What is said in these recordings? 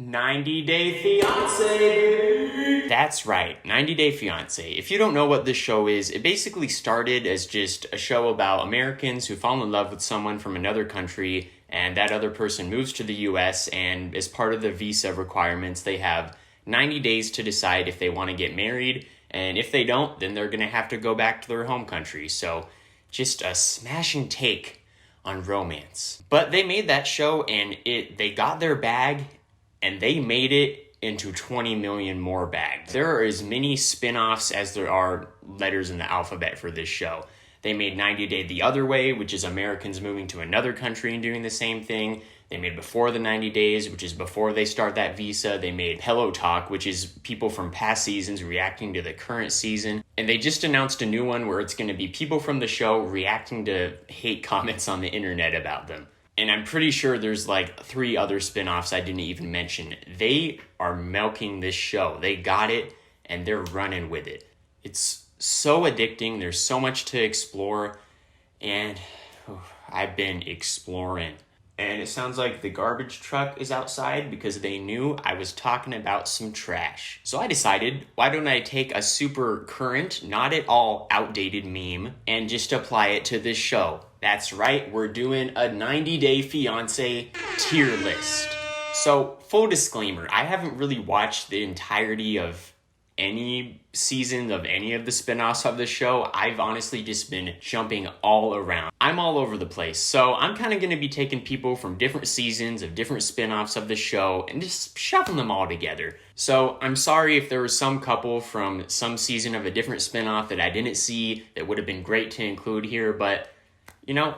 90 Day Fiancé! That's right, 90 Day Fiancé. If you don't know what this show is, it basically started as just a show about Americans who fall in love with someone from another country, and that other person moves to the US, and as part of the visa requirements, they have 90 days to decide if they want to get married, and if they don't, then they're going to have to go back to their home country. So, just a smashing take on romance. But they made that show, and they got their bag, and they made it into 20 million more bags. There are as many spin-offs as there are letters in the alphabet for this show. They made 90 Day the Other Way, which is Americans moving to another country and doing the same thing. They made Before the 90 Days, which is before they start that visa. They made Pillow Talk, which is people from past seasons reacting to the current season. And they just announced a new one where it's going to be people from the show reacting to hate comments on the internet about them. And I'm pretty sure there's like 3 other spin-offs I didn't even mention. They are milking this show. They got it, and they're running with it. It's so addicting. There's so much to explore, and I've been exploring. And it sounds like the garbage truck is outside because they knew I was talking about some trash. So I decided, why don't I take a super current, not at all outdated meme and just apply it to this show? That's right, we're doing a 90 Day Fiancé tier list. So, full disclaimer, I haven't really watched the entirety of any season of any of the spin-offs of the show. I've honestly just been jumping all around. I'm all over the place. So I'm kind of going to be taking people from different seasons of different spin-offs of the show and just shoving them all together. So I'm sorry if there was some couple from some season of a different spin-off that I didn't see that would have been great to include here, but you know,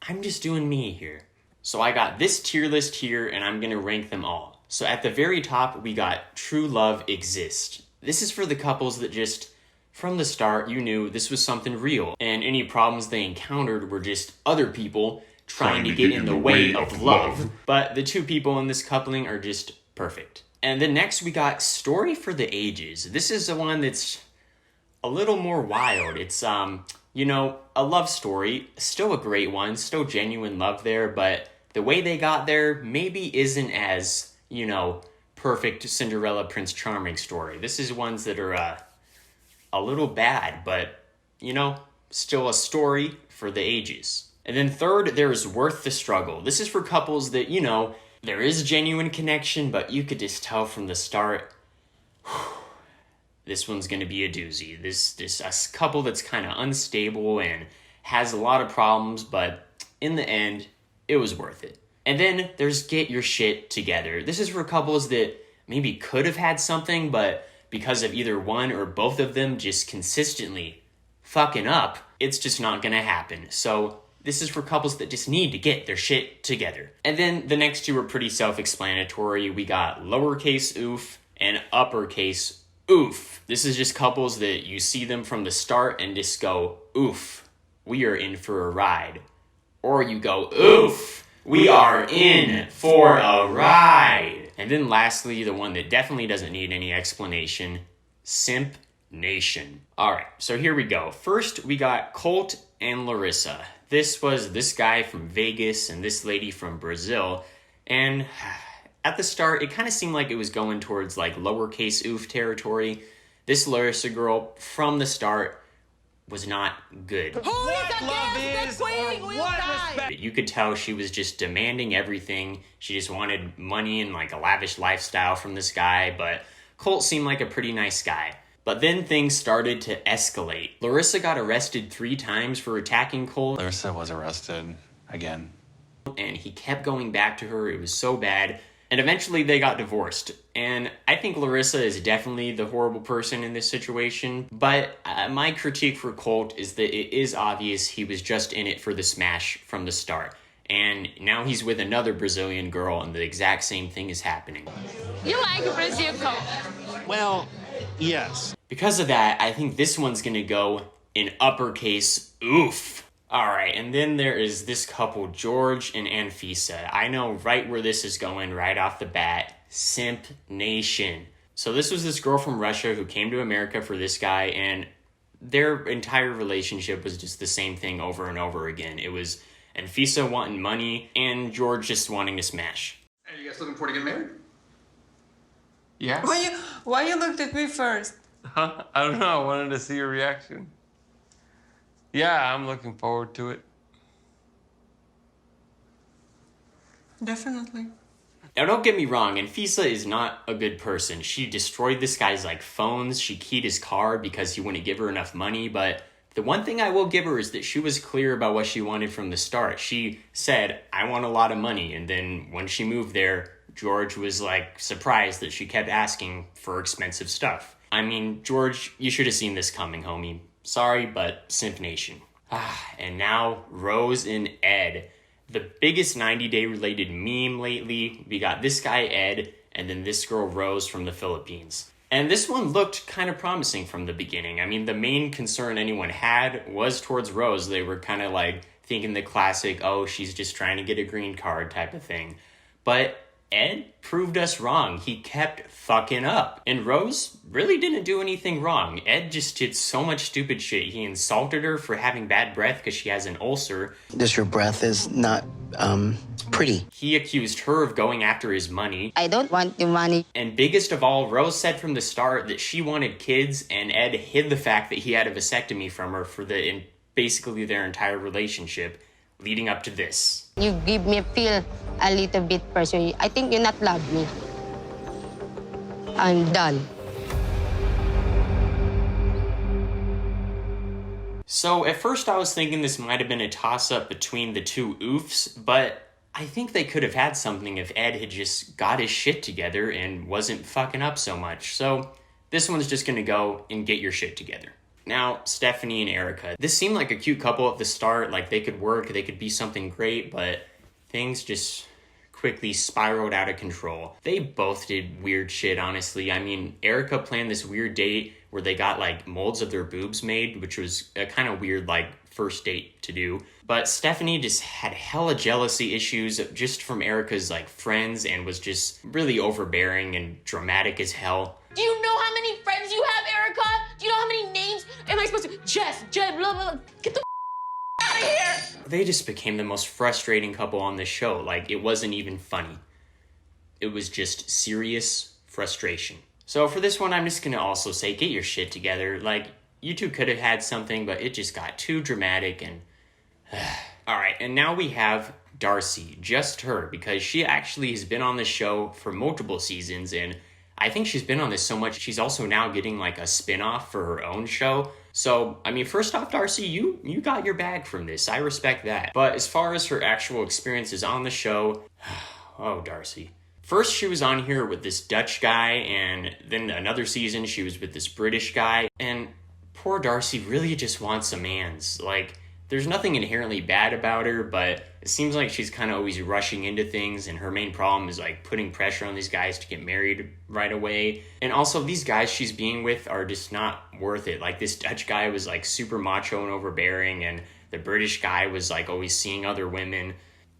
I'm just doing me here. So I got this tier list here and I'm going to rank them all. So at the very top, we got True Love Exists. This is for the couples that just, from the start, you knew this was something real, and any problems they encountered were just other people trying to get in the way of love. But the 2 people in this coupling are just perfect. And then next we got Story for the Ages. This is the one that's a little more wild. It's, you know, a love story, still a great one, still genuine love there, but the way they got there maybe isn't as, you know, perfect Cinderella Prince Charming story. This is ones that are a little bad, but, you know, still a story for the ages. And then third, there's Worth the Struggle. This is for couples that, you know, there is genuine connection, but you could just tell from the start, this one's going to be a doozy. This a couple that's kind of unstable and has a lot of problems, but in the end, it was worth it. And then there's Get Your Shit Together. This is for couples that maybe could have had something, but because of either one or both of them just consistently fucking up, it's just not gonna happen. So this is for couples that just need to get their shit together. And then the next 2 are pretty self-explanatory. We got lowercase oof and uppercase oof. This is just couples that you see them from the start and just go, oof, we are in for a ride. Or you go, oof, we are in for a ride. And then lastly, the one that definitely doesn't need any explanation, Simp Nation. Alright, so here we go. First, we got Colt and Larissa. This was this guy from Vegas and this lady from Brazil. And at the start, it kind of seemed like it was going towards like lowercase oof territory. This Larissa girl, from the start, was not good. What love is or what respect? You could tell she was just demanding everything. She just wanted money and like a lavish lifestyle from this guy, but Colt seemed like a pretty nice guy. But then things started to escalate. Larissa got arrested 3 times for attacking Colt. Larissa was arrested again. And he kept going back to her. It was so bad. And eventually they got divorced. And I think Larissa is definitely the horrible person in this situation. But my critique for Colt is that it is obvious he was just in it for the smash from the start. And now he's with another Brazilian girl and the exact same thing is happening. You like Brazil, Colt? Well, yes. Because of that, I think this one's gonna go in uppercase oof. Alright, and then there is this couple, George and Anfisa. I know right where this is going right off the bat. Simp Nation. So this was this girl from Russia who came to America for this guy, and their entire relationship was just the same thing over and over again. It was Anfisa wanting money, and George just wanting to smash. Are you guys looking forward to getting married? Yeah? Why you looked at me first? Huh? I don't know. I wanted to see your reaction. Yeah, I'm looking forward to it. Definitely. Now, don't get me wrong, Anfisa is not a good person. She destroyed this guy's, like, phones. She keyed his car because he wouldn't give her enough money. But the one thing I will give her is that she was clear about what she wanted from the start. She said, I want a lot of money. And then when she moved there, George was, like, surprised that she kept asking for expensive stuff. I mean, George, you should have seen this coming, homie. Sorry, but Simp Nation. And now, Rose and Ed. The biggest 90-day related meme lately. We got this guy, Ed, and then this girl, Rose, from the Philippines. And this one looked kind of promising from the beginning. I mean, the main concern anyone had was towards Rose. They were kind of like thinking the classic, oh, she's just trying to get a green card type of thing. But Ed proved us wrong. He kept fucking up. And Rose really didn't do anything wrong. Ed just did so much stupid shit. He insulted her for having bad breath because she has an ulcer. Just your breath is not, pretty. He accused her of going after his money. I don't want the money. And biggest of all, Rose said from the start that she wanted kids, and Ed hid the fact that he had a vasectomy from her for basically their entire relationship leading up to this. You give me feel a little bit pressure. I think you not love me. I'm done. So at first I was thinking this might have been a toss-up between the two oofs, but I think they could have had something if Ed had just got his shit together and wasn't fucking up so much. So this one's just gonna go and get your shit together. Now, Stephanie and Erica. This seemed like a cute couple at the start, like they could work, they could be something great, but things just quickly spiraled out of control. They both did weird shit, honestly. I mean, Erica planned this weird date where they got, like, molds of their boobs made, which was a kind of weird, like, first date to do. But Stephanie just had hella jealousy issues just from Erica's, like, friends and was just really overbearing and dramatic as hell. Do you know how many friends you have, Erica? Do you know how many names am I supposed to? Jess, Jed, blah, blah, blah. Get the out of here! They just became the most frustrating couple on the show. Like, it wasn't even funny. It was just serious frustration. So for this one, I'm just gonna also say, get your shit together. Like, you two could have had something, but it just got too dramatic and... Alright, and now we have Darcy. Just her, because she actually has been on the show for multiple seasons, and I think she's been on this so much, she's also now getting like a spin-off for her own show. So, I mean, first off, Darcy, you got your bag from this. I respect that. But as far as her actual experiences on the show, oh, Darcy. First, she was on here with this Dutch guy, and then another season, she was with this British guy. And poor Darcy really just wants a man's. Like, there's nothing inherently bad about her, but it seems like she's kind of always rushing into things, and her main problem is like putting pressure on these guys to get married right away. And also, these guys she's being with are just not worth it. Like, this Dutch guy was like super macho and overbearing, and the British guy was like always seeing other women.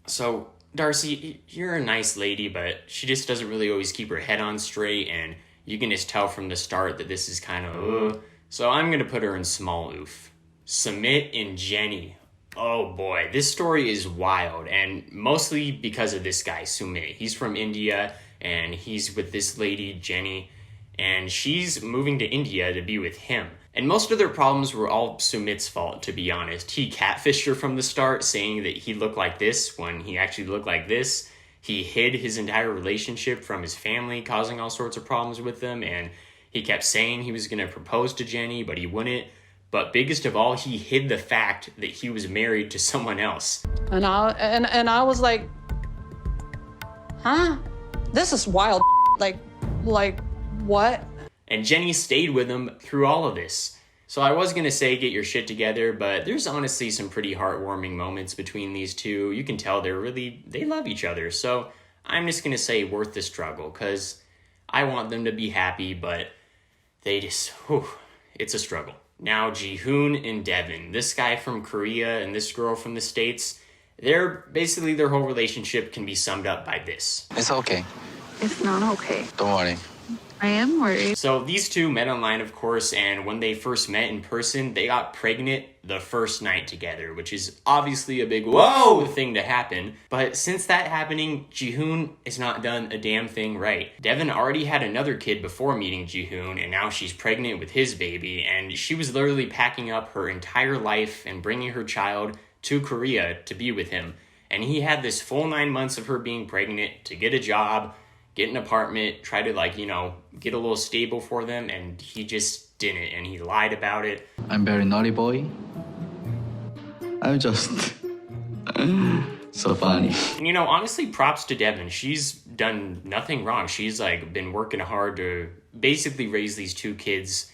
So, Darcy, you're a nice lady, but she just doesn't really always keep her head on straight, and you can just tell from the start that this is kind of So I'm gonna put her in small oof. Sumit and Jenny. Oh boy, this story is wild, and mostly because of this guy, Sumit. He's from India, and he's with this lady, Jenny, and she's moving to India to be with him. And most of their problems were all Sumit's fault, to be honest. He catfished her from the start, saying that he looked like this when he actually looked like this. He hid his entire relationship from his family, causing all sorts of problems with them, and he kept saying he was going to propose to Jenny, but he wouldn't. But biggest of all, he hid the fact that he was married to someone else. And I was like, huh? This is wild. Like what? And Jenny stayed with him through all of this. So I was going to say get your shit together, but there's honestly some pretty heartwarming moments between these two. You can tell they love each other. So I'm just going to say worth the struggle, because I want them to be happy, but they just, it's a struggle. Now, Jihoon and Devin, this guy from Korea and this girl from the States, their whole relationship can be summed up by this. It's okay. It's not okay. Don't worry. I am worried. So these two met online, of course, and when they first met in person, they got pregnant the first night together, which is obviously a big whoa thing to happen. But since that happening, Jihoon has not done a damn thing right. Devin already had another kid before meeting Jihoon, and now she's pregnant with his baby, and she was literally packing up her entire life and bringing her child to Korea to be with him. And he had this full 9 months of her being pregnant to get a job, get an apartment, try to get a little stable for them, and he just didn't, and he lied about it. I'm very naughty boy. I'm just so funny. And honestly, props to Devin. She's done nothing wrong. She's been working hard to basically raise these two kids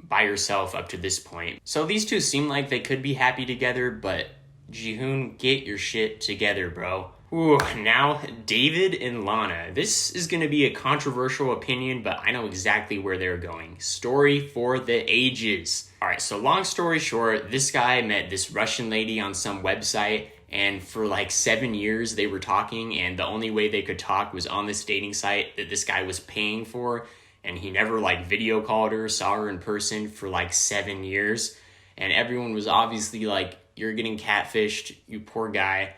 by herself up to this point. So these two seem like they could be happy together, but Jihoon, get your shit together, bro. Ooh, now David and Lana. This is going to be a controversial opinion, but I know exactly where they're going. Story for the ages. All right, so long story short, this guy met this Russian lady on some website, and for 7 years they were talking, and the only way they could talk was on this dating site that this guy was paying for, and he never video called her, saw her in person for 7 years, and everyone was obviously like, you're getting catfished, you poor guy.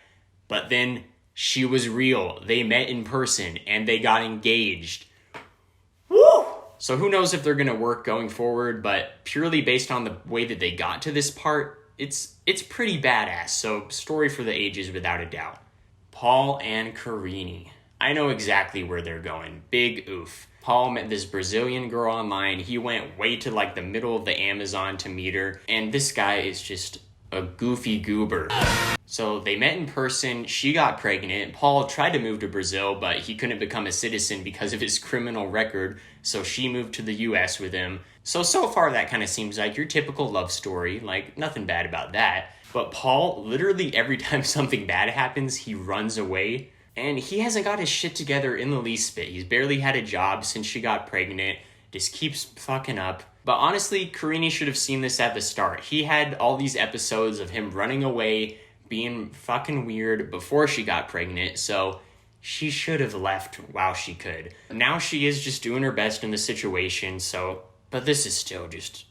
But then she was real. They met in person and they got engaged. Woo! So who knows if they're going to work going forward, but purely based on the way that they got to this part, it's pretty badass. So story for the ages without a doubt. Paul and Karin. I know exactly where they're going. Big oof. Paul met this Brazilian girl online. He went way to the middle of the Amazon to meet her. And this guy is just a goofy goober. So they met in person, she got pregnant. Paul tried to move to Brazil, but he couldn't become a citizen because of his criminal record, so she moved to the US with him. So far that kind of seems like your typical love story, nothing bad about that. But Paul, literally every time something bad happens, he runs away. And he hasn't got his shit together in the least bit. He's barely had a job since she got pregnant, just keeps fucking up. But honestly, Karin should have seen this at the start. He had all these episodes of him running away, being fucking weird before she got pregnant, so she should have left while she could. Now she is just doing her best in the situation, but this is still just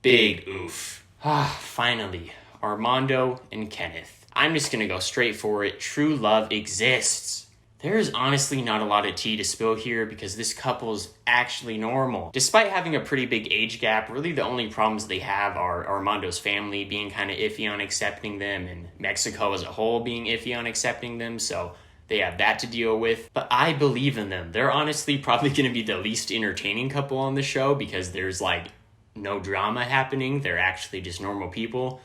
big oof. Finally, Armando and Kenneth. I'm just gonna go straight for it. True love exists. There is honestly not a lot of tea to spill here because this couple is actually normal. Despite having a pretty big age gap, really the only problems they have are Armando's family being kind of iffy on accepting them and Mexico as a whole being iffy on accepting them, so they have that to deal with. But I believe in them. They're honestly probably going to be the least entertaining couple on the show because there's no drama happening. They're actually just normal people.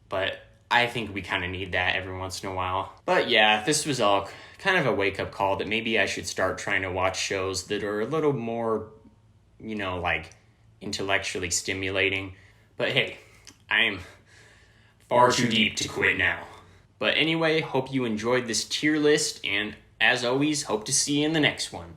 But I think we kind of need that every once in a while. But yeah, this was all kind of a wake-up call that maybe I should start trying to watch shows that are a little more, intellectually stimulating. But hey, I am far too deep to quit now. But anyway, hope you enjoyed this tier list, and as always, hope to see you in the next one.